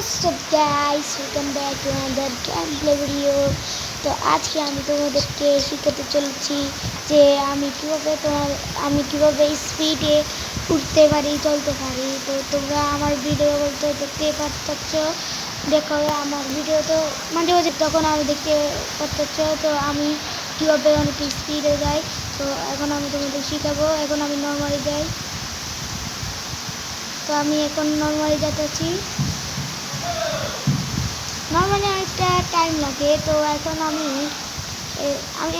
What's up guys, welcome back to another gameplay video। তো আজকে আমি তোমাদেরকে শিখাতে চলেছি যে আমি কিভাবে স্পিডে উঠতে পারি, চলতে পারি। তো তোমরা আমার ভিডিও বলতে দেখতে পাচ্ছ, দেখো আমার ভিডিও তো মাঝে মাঝে তখন আমি দেখতে পাচ্ছ। তো আমি কিভাবে অনেক স্পিডে যাই, তো এখন আমি তোমাদের শিখাবো। এখন আমি নর্মালি যাই, তো আমি এখন নর্মালি যাচ্ছি। নর্মালি অনেকটা টাইম লাগে, তো এখন আমি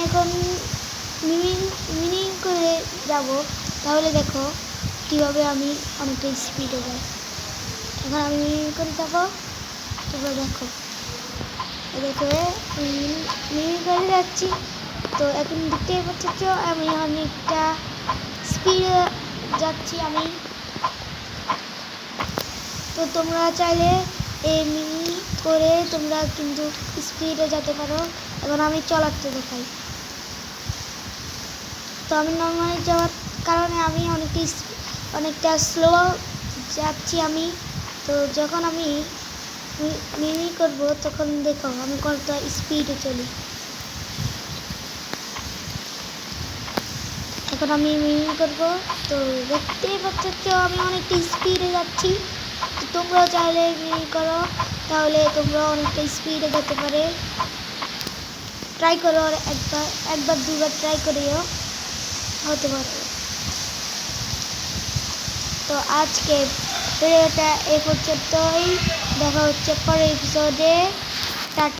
এখন মিনিং করে যাব। তাহলে দেখো কীভাবে আমি অনেকটা স্পিডে যাই। এখন আমি মিনিং করে যাবো, তারপর দেখো মিনিং করে যাচ্ছি। তো এখন দেখতেই পাচ্ছ আমি অনেকটা স্পিডে যাচ্ছি আমি। তো তোমরা চাইলে এই মিনি করে তোমরা কিন্তু স্পিডে যেতে পারো। এখন আমি চলাতে দেখাই। তো আমি নর্মালি যাওয়ার কারণে আমি অনেকটা স্লো যাচ্ছি আমি। তো যখন আমি মিনি করব তখন দেখো আমি কত স্পিডে চলি। এখন আমি মিনি করব, তো দেখতেই পাচ্ছ আমি অনেকটা স্পিডে যাচ্ছি। তোমরাও চাইলে মিনি করো, তাহলে তোমরা অনেকটা স্পিডে যেতে পারে। ট্রাই করো, একবার দুবার ট্রাই করিও, হতে পারে। তো আজকে ভিডিওটা এই পর্যন্তই, দেখা হচ্ছে পরের এপিসোডে।